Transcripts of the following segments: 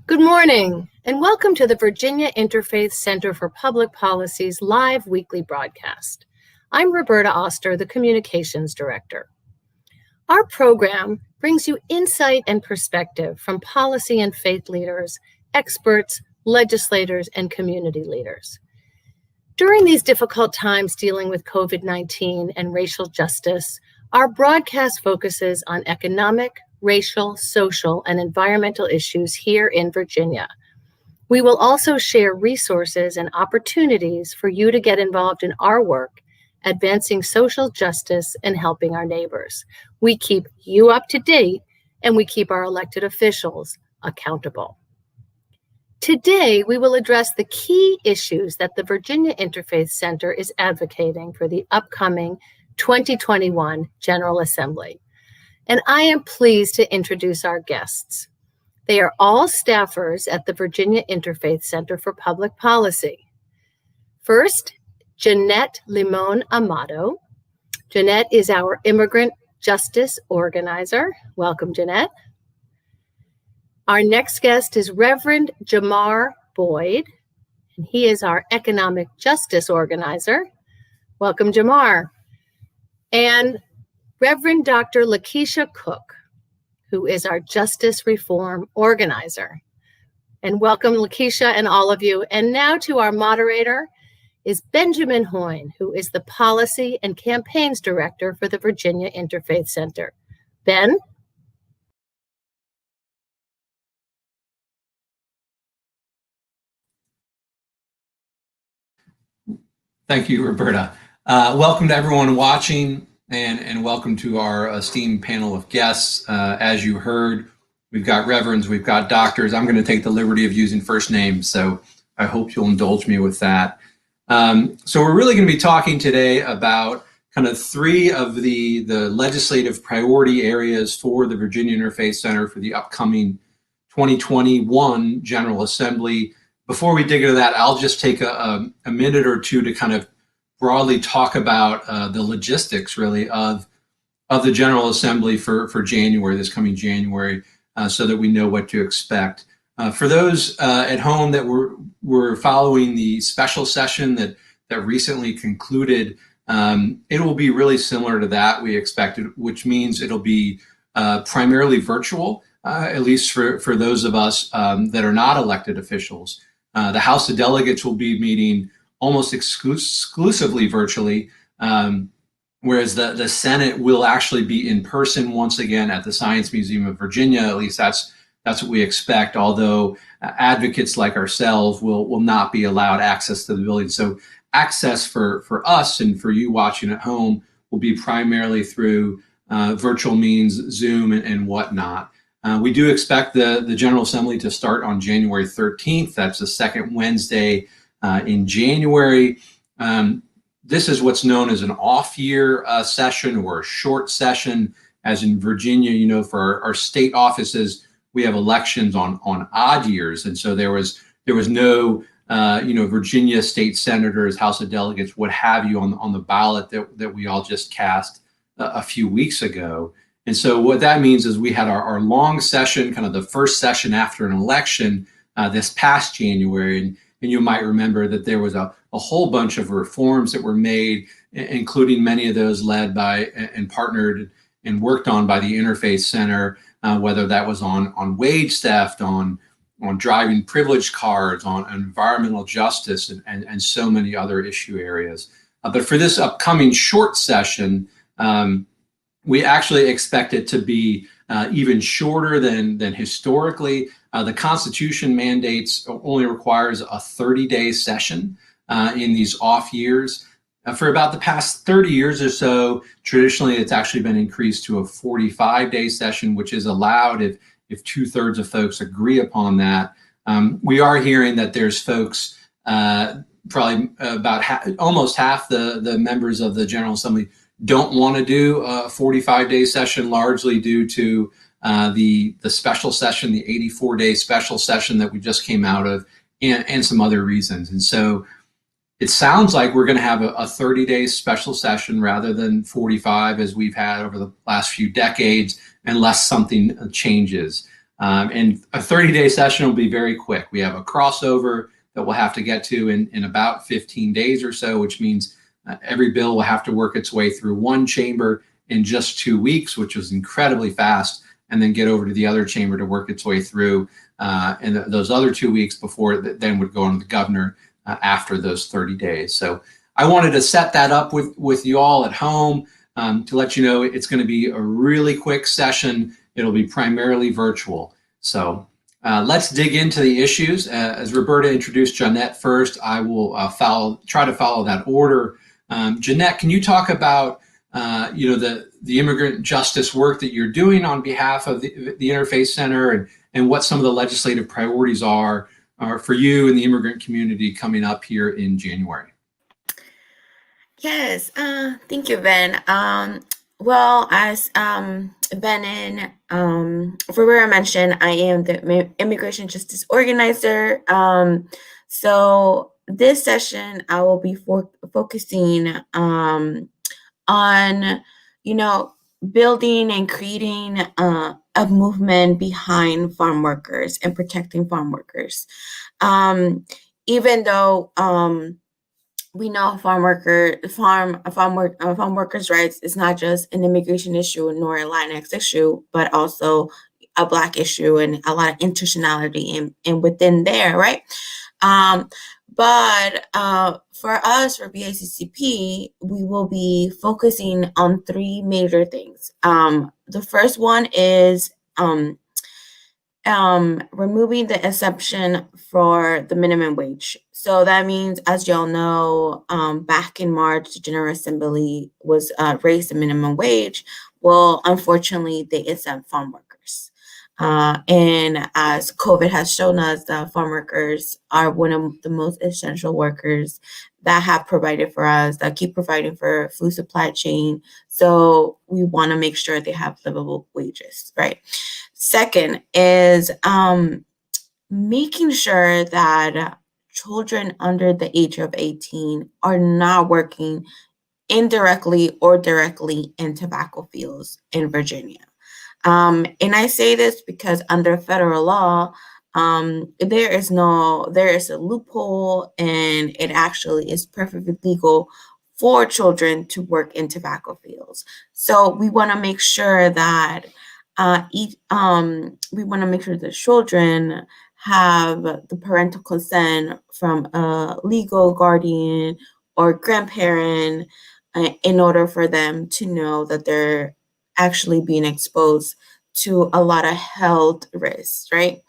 Good morning, and welcome to the Virginia Interfaith Center for Public Policy's live weekly broadcast. I'm Roberta Oster, the Communications Director. Our program brings you insight and perspective from policy and faith leaders, experts, legislators, and community leaders. During these difficult times dealing with COVID-19 and racial justice, our broadcast focuses on economic, racial, social, and environmental issues here in Virginia. We will also share resources and opportunities for you to get involved in our work, advancing social justice and helping our neighbors. We keep you up to date, and we keep our elected officials accountable. Today, we will address the key issues that the Virginia Interfaith Center is advocating for the upcoming 2021 General Assembly. And I am pleased to introduce our guests. They are all staffers at the Virginia Interfaith Center for Public Policy. First, Yanet Limon-Amado. Yanet is our Immigrant Justice Organizer. Welcome, Yanet. Our next guest is Reverend Jamar Boyd, and he is our Economic Justice Organizer. Welcome, Jamar. And Reverend Dr. LaKeisha Cook, who is our Justice Reform Organizer. And welcome, LaKeisha, and all of you. And now to our moderator is Benjamin Hoyne, who is the Policy and Campaigns Director for the Virginia Interfaith Center. Ben? Thank you, Roberta. Welcome to everyone watching. And welcome to our esteemed panel of guests. As you heard, we've got reverends, we've got doctors. I'm going to take the liberty of using first names, so I hope you'll indulge me with that. So we're really going to be talking today about kind of three of the legislative priority areas for the Virginia Interfaith Center for the upcoming 2021 General Assembly. Before we dig into that, I'll just take a minute or two to kind of broadly talk about the logistics really of the General Assembly for January, this coming January, so that we know what to expect. For those at home that were following the special session that recently concluded, it will be really similar to that we expected, which means it'll be primarily virtual, at least for those of us that are not elected officials. The House of Delegates will be meeting almost exclusively virtually, whereas the Senate will actually be in person once again at the Science Museum of Virginia. At least that's what we expect, although advocates like ourselves will not be allowed access to the building. So access for us and for you watching at home will be primarily through virtual means, Zoom and whatnot. We do expect the General Assembly to start on January 13th. That's the second Wednesday in January. This is what's known as an off-year session or a short session, as in Virginia, you know, for our state offices, we have elections on odd years. And so there was no, Virginia state senators, House of Delegates, what have you on the ballot that we all just cast a few weeks ago. And so what that means is we had our long session, kind of the first session after an election this past January. And you might remember that there was a whole bunch of reforms that were made, including many of those led by and partnered and worked on by the Interfaith Center, whether that was on wage theft, on driving privilege cards, on environmental justice, and so many other issue areas. But for this upcoming short session, we actually expect it to be even shorter than historically. The Constitution mandates only requires a 30-day session in these off years. For about the past 30 years or so, traditionally it's actually been increased to a 45-day session, which is allowed if 2/3 of folks agree upon that. We are hearing that there's folks, probably about almost half the members of the General Assembly don't want to do a 45-day session, largely due to the special session, the 84-day special session that we just came out of, and some other reasons. And so it sounds like we're going to have a 30-day special session rather than 45 as we've had over the last few decades, unless something changes. And a 30-day session will be very quick. We have a crossover that we'll have to get to in about 15 days or so, which means every bill will have to work its way through one chamber in just 2 weeks, which is incredibly fast, and then get over to the other chamber to work its way through in those other 2 weeks before it then would go on to the governor after those 30 days. So I wanted to set that up with you all at home to let you know it's going to be a really quick session. It'll be primarily virtual. So let's dig into the issues. As Roberta introduced Yanet first, I will try to follow that order. Yanet, can you talk about the immigrant justice work that you're doing on behalf of the Interfaith Center and what some of the legislative priorities are for you and the immigrant community coming up here in January? Yes, thank you, Ben. Well, as Ben and Rivera mentioned, I am the immigration justice organizer. So this session, I will be focusing on, building and creating a movement behind farm workers and protecting farm workers. Even though we know farm workers' rights is not just an immigration issue nor a Latinx issue, but also a Black issue and a lot of intersectionality in within there, right? But for us, for BICCP, we will be focusing on three major things. The first one is removing the exception for the minimum wage. So that means, as y'all know, back in March, the General Assembly was raised the minimum wage. Well, unfortunately, they exempt farm workers. And as COVID has shown us, the farm workers are one of the most essential workers that have provided for us, that keep providing for food supply chain. So we want to make sure they have livable wages, right? Second is making sure that children under the age of 18 are not working indirectly or directly in tobacco fields in Virginia. And I say this because under federal law, there is a loophole, and it actually is perfectly legal for children to work in tobacco fields. So we want to make sure that the children have the parental consent from a legal guardian or grandparent in order for them to know that they're actually being exposed to a lot of health risks, right?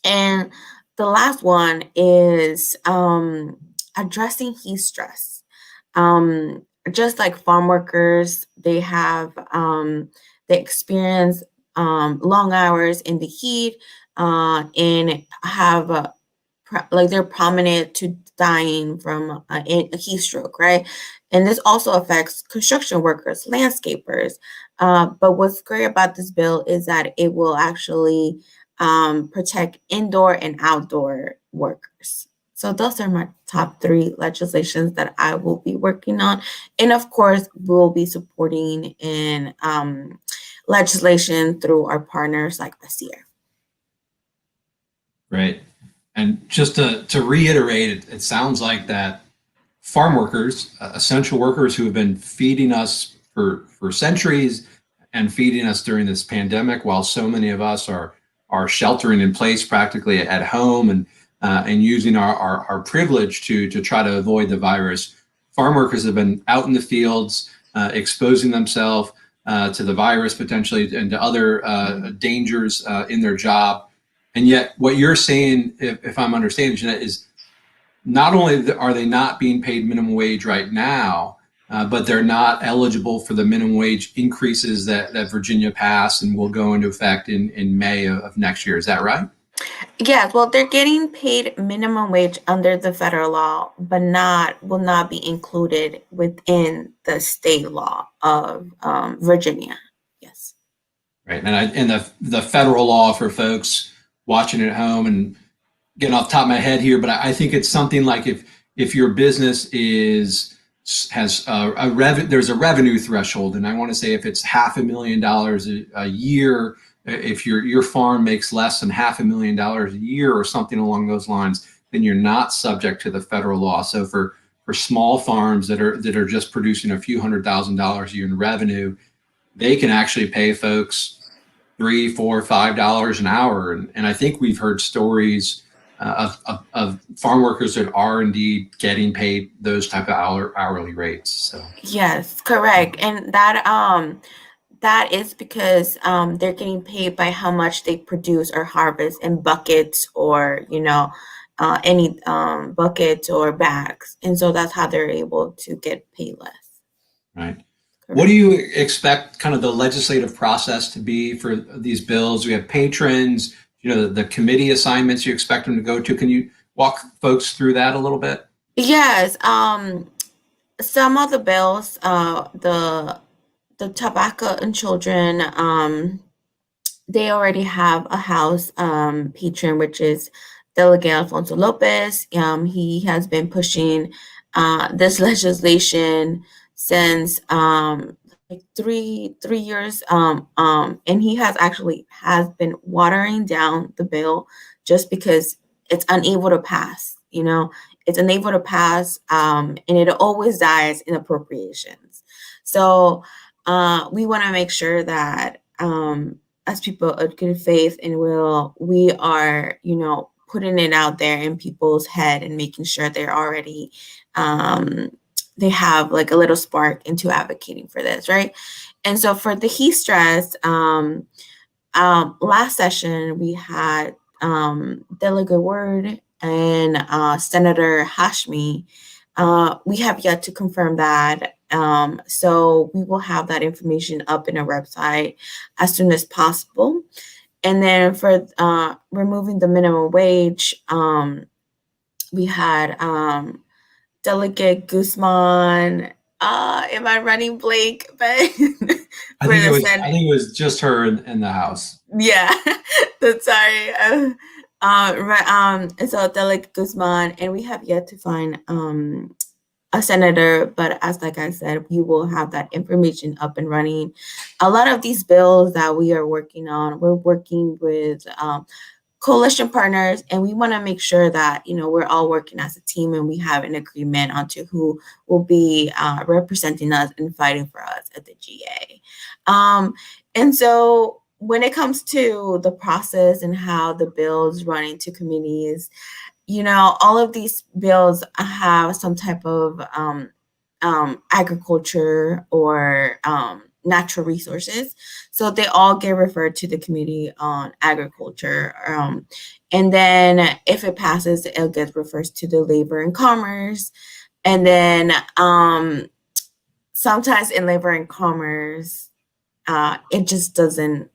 And the last one is addressing heat stress. Just like farm workers, they experience long hours in the heat and have they're prominent to dying from a heat stroke, right? And this also affects construction workers, landscapers. But what's great about this bill is that it will actually protect indoor and outdoor workers. So those are my top three legislations that I will be working on. And of course, we'll be supporting in legislation through our partners like this year. Right. And just to reiterate, it sounds like that farm workers, essential workers who have been feeding us for centuries and feeding us during this pandemic, while so many of us are sheltering in place practically at home and using our privilege to try to avoid the virus. Farm workers have been out in the fields, exposing themselves to the virus potentially and to other dangers in their job. And yet what you're saying, if I'm understanding, Yanet, is not only are they not being paid minimum wage right now, but they're not eligible for the minimum wage increases that Virginia passed and will go into effect in May of next year. Is that right? Yeah, well, they're getting paid minimum wage under the federal law, but will not be included within the state law of Virginia. Yes. Right. And the federal law, for folks watching at home and getting off the top of my head here, but I think it's something like if your business has there's a revenue threshold, and I want to say if it's $500,000 a year, if your farm makes less than $500,000 a year or something along those lines, then you're not subject to the federal law. So for small farms that are just producing a few $100,000 a year in revenue, they can actually pay folks $3, $4, $5 an hour. And I think we've heard stories of farm workers that are indeed getting paid those type of hourly rates. So Yes, correct. And that is because they're getting paid by how much they produce or harvest in buckets, or any buckets or bags, and so that's how they're able to get paid less. right. Correct. What do you expect kind of the legislative process to be for these bills? We have patrons, the committee assignments you expect them to go to. Can you walk folks through that a little bit? Yes, some of the bills, the tobacco and children, they already have a House patron, which is Delegate Alfonso Lopez. He has been pushing this legislation since like three years, and he has been watering down the bill just because it's unable to pass. It's unable to pass, and it always dies in appropriations. So we want to make sure that as people of good faith and will, we are, putting it out there in people's head and making sure they're already, they have like a little spark into advocating for this, right? And so for the heat stress, last session we had Delegate Word and Senator Hashmi. We have yet to confirm that. So we will have that information up in our website as soon as possible. And then for removing the minimum wage, we had Delegate Guzman. Am I running blank? But I think it was just her in the House. Yeah, that's sorry. And so Delegate Guzman, and we have yet to find a senator, but like I said, we will have that information up and running. A lot of these bills that we are working on, we're working with coalition partners, and we want to make sure that we're all working as a team and we have an agreement onto who will be representing us and fighting for us at the GA. And so when it comes to the process and how the bills run into committees, all of these bills have some type of agriculture or natural resources. So they all get referred to the Committee on Agriculture. And then if it passes, it gets referred to the Labor and Commerce. And then sometimes in Labor and Commerce, it just doesn't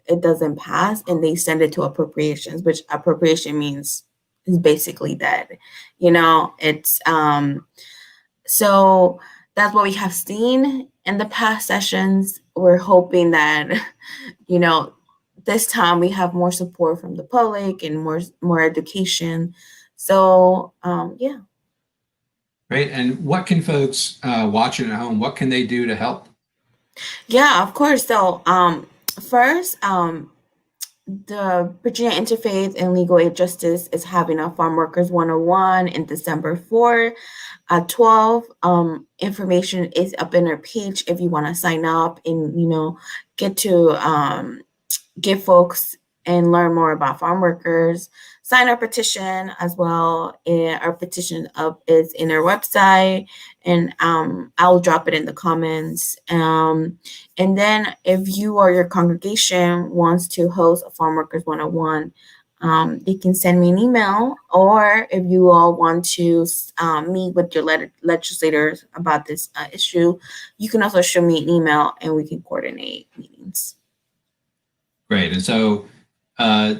pass, and they send it to appropriations, which appropriation means is basically dead. It's so that's what we have seen in the past sessions. We're hoping that this time we have more support from the public and more education. So yeah. Great. And what can folks watching at home, what can they do to help? Yeah, of course. So first, the Virginia Interfaith and Legal Aid Justice is having a Farm Workers 101 in December 4 at 12. Information is up in our page if you want to sign up and get to give folks and learn more about farm workers. Sign our petition as well. Our petition is in our website, and I'll drop it in the comments. And then if you or your congregation wants to host a Farm Workers 101, they can send me an email, or if you all want to meet with your legislators about this issue, you can also show me an email and we can coordinate meetings. Great. And so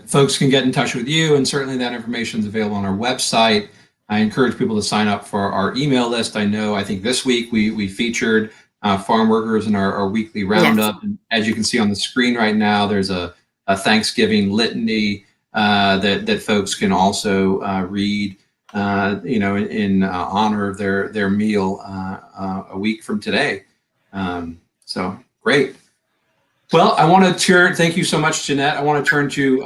folks can get in touch with you, and certainly that information is available on our website. I encourage people to sign up for our email list. I think this week we featured farm workers in our weekly roundup. Yes. And as you can see on the screen right now, there's a Thanksgiving litany that folks can also read, in honor of their meal a week from today. So great. Well, I want to turn, thank you so much, Yanet. I want to turn to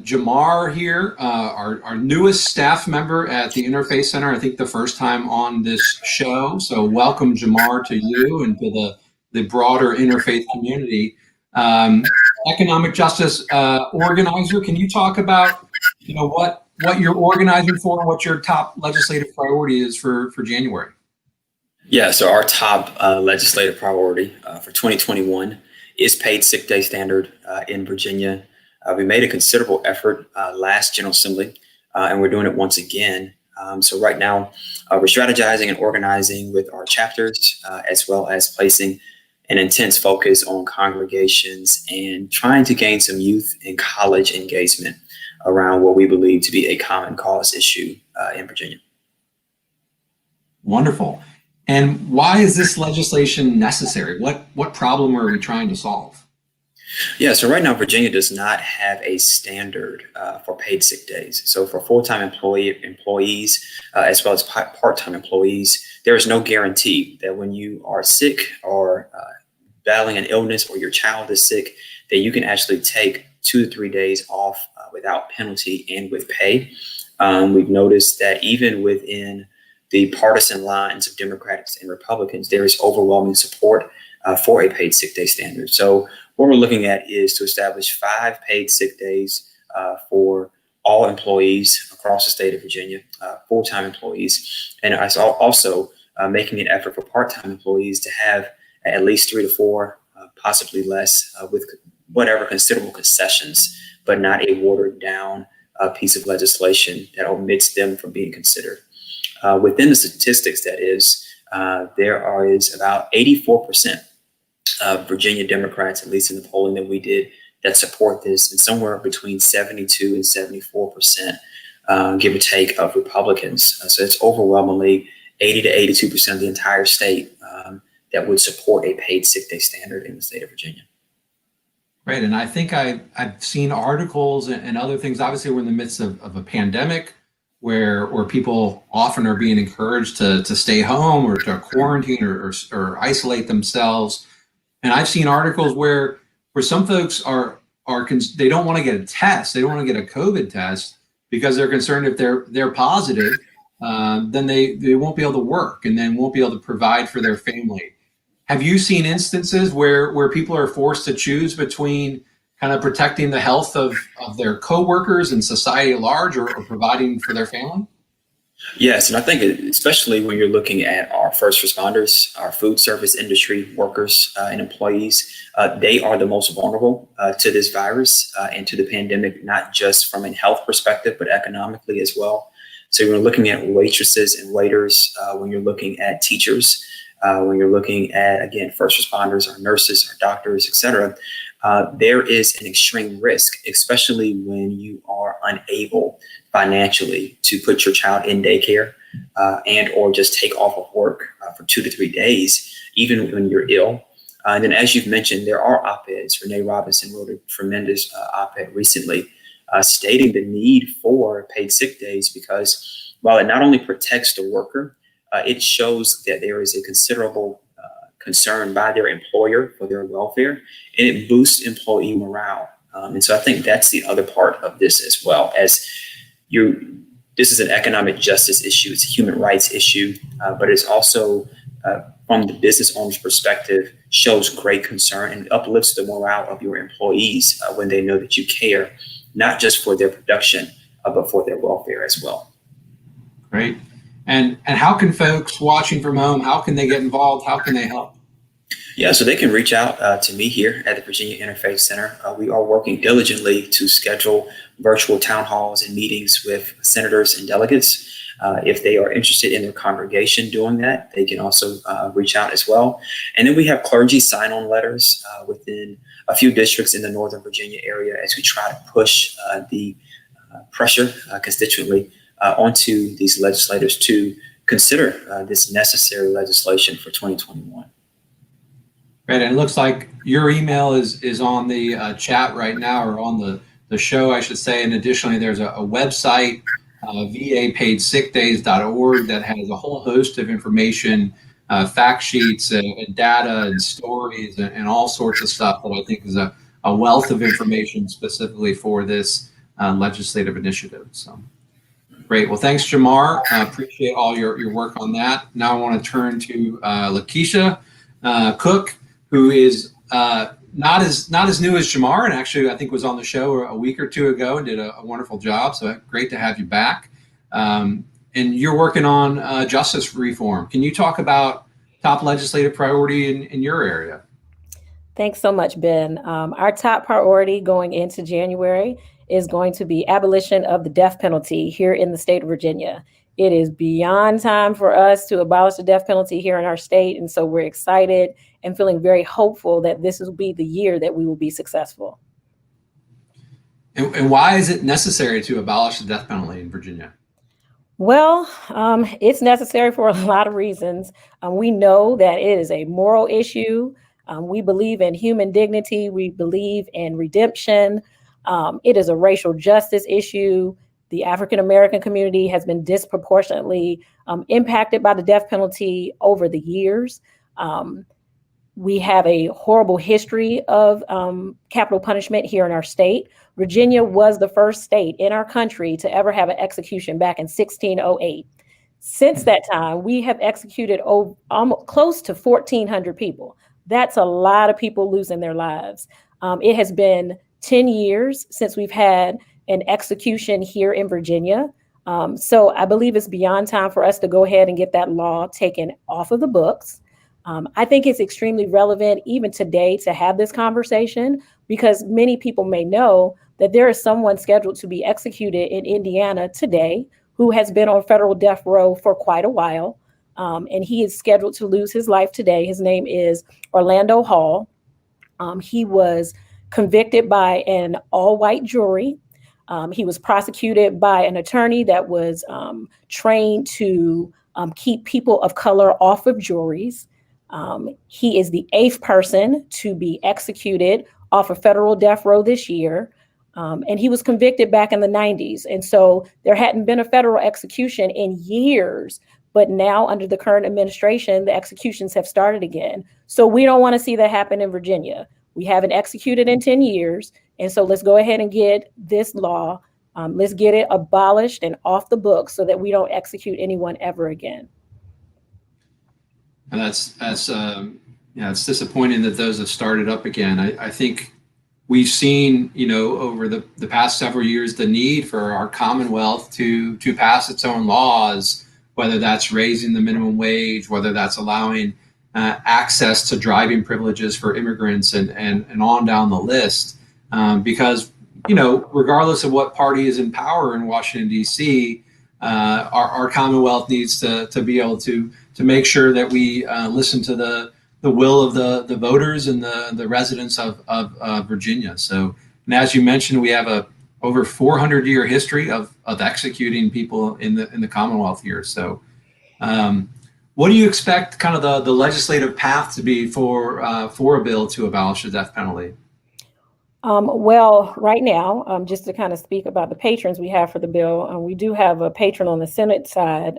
Jamar here, our newest staff member at the Interfaith Center, I think the first time on this show. So welcome, Jamar, to you and to the broader interfaith community. Economic justice organizer, can you talk about, what you're organizing for and what your top legislative priority is for January? Yeah, so our top legislative priority for 2021 is paid sick day standard in Virginia. We made a considerable effort last General Assembly, and we're doing it once again. So right now, we're strategizing and organizing with our chapters, as well as placing an intense focus on congregations and trying to gain some youth and college engagement around what we believe to be a common cause issue in Virginia. Wonderful. And why is this legislation necessary? What problem are we trying to solve? Yeah, so right now, Virginia does not have a standard for paid sick days. So for full-time employees, as well as part-time employees, there is no guarantee that when you are sick or battling an illness or your child is sick, that you can actually take 2 to 3 days off without penalty and with pay. We've noticed that even within the partisan lines of Democrats and Republicans, there is overwhelming support for a paid sick day standard. So what we're looking at is to establish 5 paid sick days for all employees across the state of Virginia, full-time employees, and also making an effort for part-time employees to have at least 3 to 4, possibly less, with whatever considerable concessions, but not a watered down piece of legislation that omits them from being considered. Within the statistics, that is, there is about 84% of Virginia Democrats, at least in the polling that we did, that support this, and somewhere between 72 and 74%, give or take, of Republicans. So it's overwhelmingly 80 to 82% of the entire state that would support a paid sick day standard in the state of Virginia. Right, and I think I've seen articles and other things. Obviously, we're in the midst of a pandemic where people often are being encouraged to stay home or to quarantine or isolate themselves. And I've seen articles where some folks they don't want to get a test, they don't want to get a COVID test because they're concerned if they're positive, then they won't be able to work and then won't be able to provide for their family. Have you seen instances where people are forced to choose between kind of protecting the health of their coworkers and society at large or providing for their family? Yes, and I think especially when you're looking at our first responders, our food service industry workers and employees, they are the most vulnerable to this virus and to the pandemic, not just from a health perspective, but economically as well. So you're looking at waitresses and waiters, when you're looking at teachers, when you're looking at, again, first responders, our nurses, our doctors, et cetera. There is an extreme risk, especially when you are unable financially to put your child in daycare and or just take off of work for 2 to 3 days, even when you're ill. And then, as you've mentioned, there are op-eds. Renee Robinson wrote a tremendous op-ed recently stating the need for paid sick days because while it not only protects the worker, it shows that there is a considerable concern by their employer for their welfare, and it boosts employee morale. And so I think that's the other part of this as well. This is an economic justice issue, it's a human rights issue, but it's also, from the business owner's perspective, shows great concern and uplifts the morale of your employees when they know that you care, not just for their production, but for their welfare as well. Great. And how can folks watching from home, how can they get involved? How can they help? Yeah, so they can reach out to me here at the Virginia Interfaith Center. We are working diligently to schedule virtual town halls and meetings with senators and delegates. If they are interested in their congregation doing that, they can also reach out as well. And then we have clergy sign-on letters within a few districts in the Northern Virginia area as we try to push the pressure constituently onto these legislators to consider this necessary legislation for 2021. Right, and it looks like your email is on the chat right now, or on the show, I should say. And additionally, there's a website, vapaidsickdays.org, that has a whole host of information fact sheets and data and stories and all sorts of stuff that I think is a wealth of information specifically for this legislative initiative. So great. Well, thanks, Jamar. I appreciate all your work on that. Now I want to turn to LaKeisha Cook, who is not as new as Jamar, and actually I think was on the show a week or two ago and did a wonderful job. So great to have you back. And you're working on justice reform. Can you talk about top legislative priority in your area? Thanks so much, Ben. Our top priority going into January is going to be abolition of the death penalty here in the state of Virginia. It is beyond time for us to abolish the death penalty here in our state. And so we're excited and feeling very hopeful that this will be the year that we will be successful. And why is it necessary to abolish the death penalty in Virginia? Well, it's necessary for a lot of reasons. We know that it is a moral issue. We believe in human dignity. We believe in redemption. It is a racial justice issue. The African-American community has been disproportionately impacted by the death penalty over the years. We have a horrible history of capital punishment here in our state. Virginia was the first state in our country to ever have an execution back in 1608. Since that time, we have executed almost close to 1,400 people. That's a lot of people losing their lives. It has been 10 years since we've had an execution here in Virginia. So I believe it's beyond time for us to go ahead and get that law taken off of the books. I think it's extremely relevant even today to have this conversation because many people may know that there is someone scheduled to be executed in Indiana today who has been on federal death row for quite a while. And he is scheduled to lose his life today. His name is Orlando Hall. He was convicted by an all-white jury. He was prosecuted by an attorney that was trained to keep people of color off of juries. He is the 8th person to be executed off of federal death row this year. And he was convicted back in the 90s. And so there hadn't been a federal execution in years. But now under the current administration, the executions have started again. So we don't want to see that happen in Virginia. We haven't executed in 10 years. And so let's go ahead and get this law. Let's get it abolished and off the books so that we don't execute anyone ever again. And it's disappointing that those have started up again. I think we've seen, over the past several years, the need for our Commonwealth to pass its own laws, whether that's raising the minimum wage, whether that's allowing access to driving privileges for immigrants and on down the list. Because, regardless of what party is in power in Washington, D.C., our Commonwealth needs to be able to make sure that we listen to the will of the voters and the residents of Virginia. So, and as you mentioned, we have a over 400-year history of executing people in the Commonwealth here. So what do you expect kind of the legislative path to be for a bill to abolish the death penalty? Well, right now, just to kind of speak about the patrons we have for the bill, we do have a patron on the Senate side,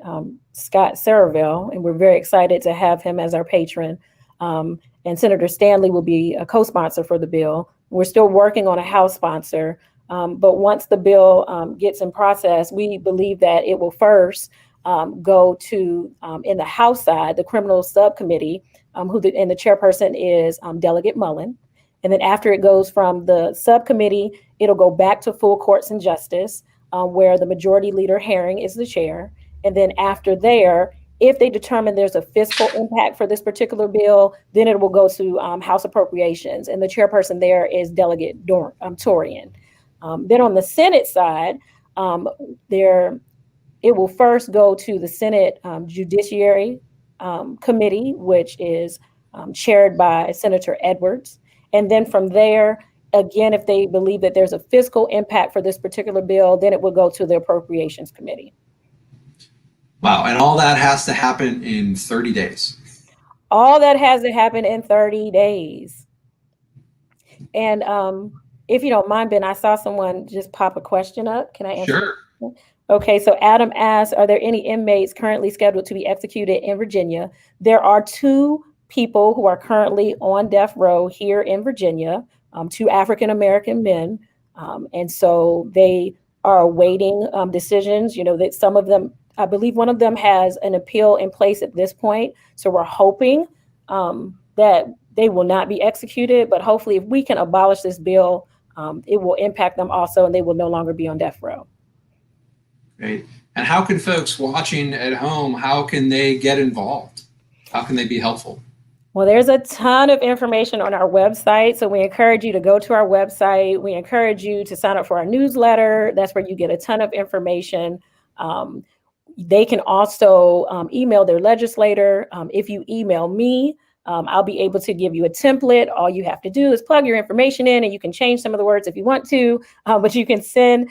Scott Saraville, and we're very excited to have him as our patron. And Senator Stanley will be a co-sponsor for the bill. We're still working on a House sponsor. But once the bill gets in process, we believe that it will first go to, in the House side, the criminal subcommittee, and the chairperson is Delegate Mullen. And then after it goes from the subcommittee, it'll go back to full courts and justice, where the majority leader Herring is the chair. And then after there, if they determine there's a fiscal impact for this particular bill, then it will go to House Appropriations. And the chairperson there is Delegate Torian. Then on the Senate side, it will first go to the Senate Judiciary Committee, which is chaired by Senator Edwards. And then from there, again, if they believe that there's a fiscal impact for this particular bill, then it will go to the Appropriations Committee. Wow. And all that has to happen in 30 days. All that has to happen in 30 days. And if you don't mind, Ben, I saw someone just pop a question up. Can I answer? Sure. Okay, so Adam asks, are there any inmates currently scheduled to be executed in Virginia? There are 2 people who are currently on death row here in Virginia, 2 African-American men. And so they are awaiting decisions. You know, that some of them, I believe one of them has an appeal in place at this point. So we're hoping that they will not be executed, but hopefully if we can abolish this bill, it will impact them also, and they will no longer be on death row. Great. And how can folks watching at home, how can they get involved? How can they be helpful? Well, there's a ton of information on our website. So we encourage you to go to our website. We encourage you to sign up for our newsletter. That's where you get a ton of information. They can also email their legislator. If you email me, I'll be able to give you a template. All you have to do is plug your information in, and you can change some of the words if you want to, but you can send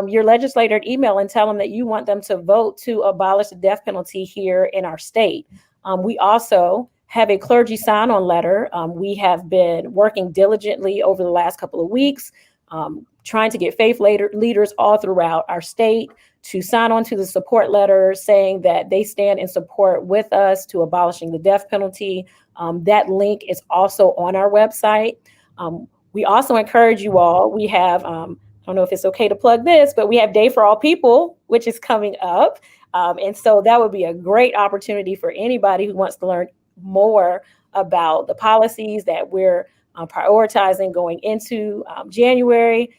your legislator an email and tell them that you want them to vote to abolish the death penalty here in our state. We also have a clergy sign-on letter. We have been working diligently over the last couple of weeks, trying to get faith leaders all throughout our state to sign on to the support letter saying that they stand in support with us to abolishing the death penalty. That link is also on our website. We also encourage you all, we have, I don't know if it's okay to plug this, but we have Day for All People, which is coming up. And so that would be a great opportunity for anybody who wants to learn more about the policies that we're prioritizing going into January.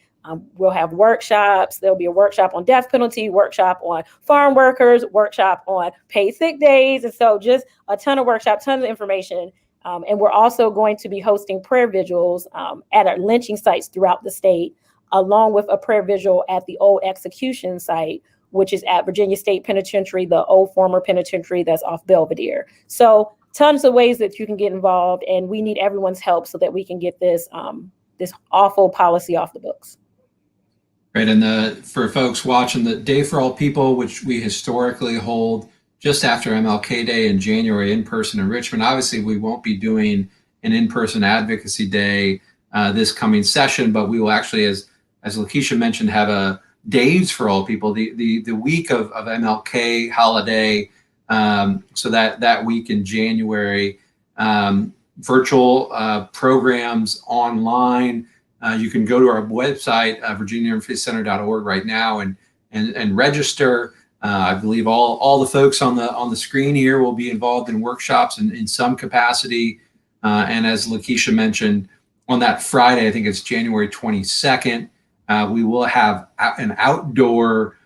We'll have workshops. There'll be a workshop on death penalty, workshop on farm workers, workshop on paid sick days. And so just a ton of workshops, tons of information. And we're also going to be hosting prayer vigils at our lynching sites throughout the state, along with a prayer vigil at the old execution site, which is at Virginia State Penitentiary, the old former penitentiary that's off Belvedere. So tons of ways that you can get involved, and we need everyone's help so that we can get this this awful policy off the books. Right, and for folks watching, the Day for All People, which we historically hold just after MLK Day in January in person in Richmond. Obviously, we won't be doing an in-person advocacy day this coming session, but we will actually, as LaKeisha mentioned, have a Days for All People, the week of MLK holiday. So that week in January, virtual programs online. You can go to our website, virginiainterfaithcenter.org right now and register. I believe all the folks on the screen here will be involved in workshops in some capacity. And as LaKeisha mentioned, on that Friday, I think it's January 22nd, we will have an outdoor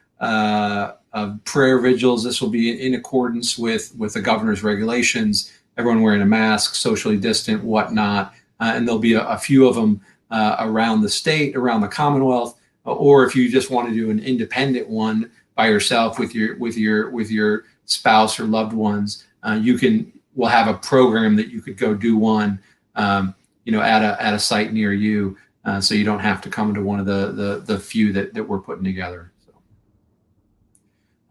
prayer vigils. This will be in accordance with the governor's regulations, everyone wearing a mask, socially distant, whatnot. And there'll be a few of them around the state, around the Commonwealth, or if you just want to do an independent one by yourself with your spouse or loved ones, we'll have a program that you could go do one, at a site near you, so you don't have to come to one of the few that we're putting together.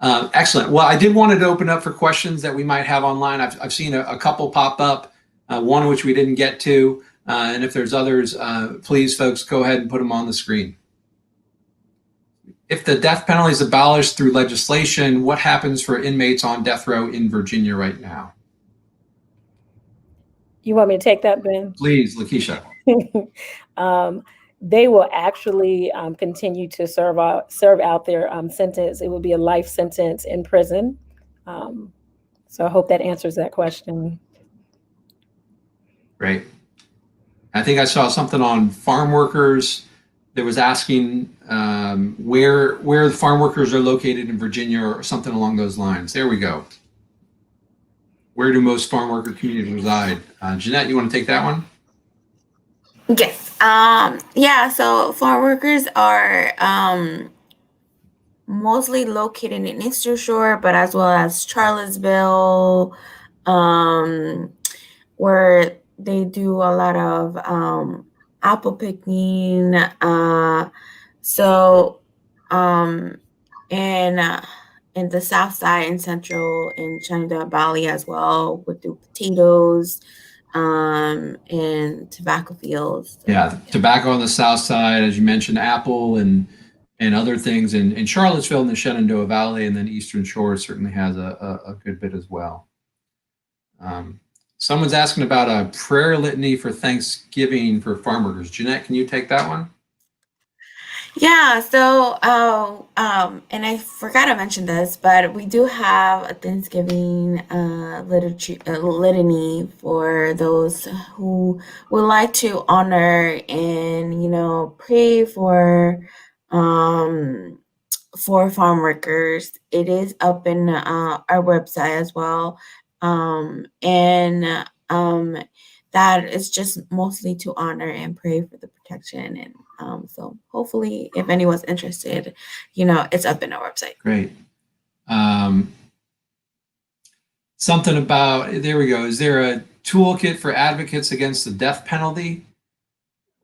So, excellent. Well, I did want to open up for questions that we might have online. I've seen a couple pop up, one of which we didn't get to. And if there's others, please, folks, go ahead and put them on the screen. If the death penalty is abolished through legislation, what happens for inmates on death row in Virginia right now? You want me to take that, Ben? Please, LaKeisha. They will actually continue to serve out their sentence. It will be a life sentence in prison. So I hope that answers that question. Great. I think I saw something on farm workers that was asking where the farm workers are located in Virginia or something along those lines. There we go. Where do most farm worker communities reside? Janet, you want to take that one? Yes. So farm workers are mostly located in Eastern Shore, but as well as Charlottesville, where they do a lot of apple picking. In the South Side and Central in Shenandoah Valley as well, would do potatoes and tobacco fields. Yeah, tobacco on the South Side, as you mentioned, apple and other things in Charlottesville and the Shenandoah Valley, and then Eastern Shore certainly has a good bit as well. Someone's asking about a prayer litany for Thanksgiving for farm workers. Janet, can you take that one? Yeah, so and I forgot to mention this, but we do have a Thanksgiving litany for those who would like to honor and, you know, pray for farm workers. It is up in our website as well. That is just mostly to honor and pray for the protection. And so hopefully if anyone's interested, you know, it's up in our website. Great. Something about, there we go. Is there a toolkit for advocates against the death penalty?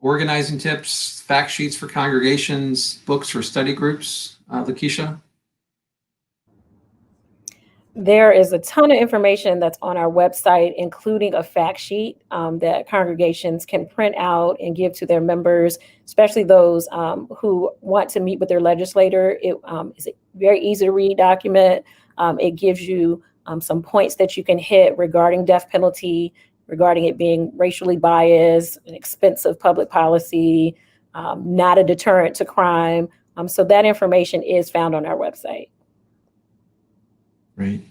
Organizing tips, fact sheets for congregations, books for study groups, LaKeisha? There is a ton of information that's on our website, including a fact sheet that congregations can print out and give to their members, especially those who want to meet with their legislator. It is a very easy to read document. It gives you some points that you can hit regarding death penalty, regarding it being racially biased, an expensive public policy, not a deterrent to crime. So that information is found on our website. Great.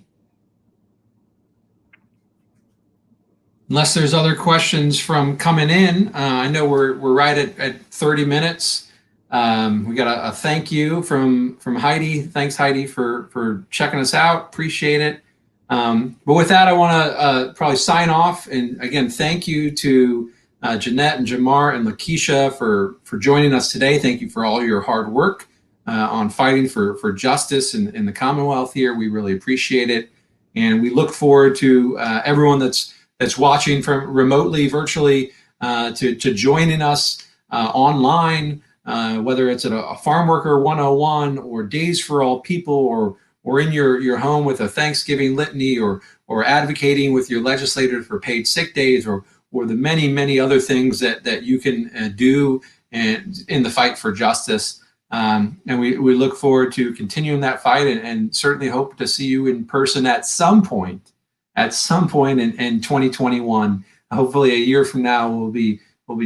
Unless there's other questions from coming in, I know we're right at 30 minutes. We got a thank you from Heidi. Thanks, Heidi, for checking us out. Appreciate it. But with that, I want to probably sign off. And again, thank you to Yanet and Jamar and LaKeisha for joining us today. Thank you for all your hard work on fighting for justice in the Commonwealth here. We really appreciate it. And we look forward to everyone that's watching from remotely, virtually, to joining us online, whether it's at a Farm Worker 101 or Days for All People, or in your home with a Thanksgiving litany, or advocating with your legislator for paid sick days, or the many other things that you can do in the fight for justice. And we look forward to continuing that fight, and certainly hope to see you in person at some point in 2021. Hopefully a year from now we'll be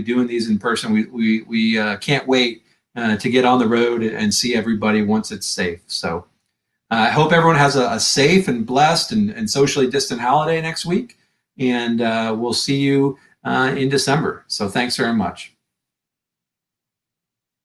doing these in person. We can't wait to get on the road and see everybody once it's safe. So I hope everyone has a safe and blessed and socially distant holiday next week, and we'll see you in December. So thanks very much.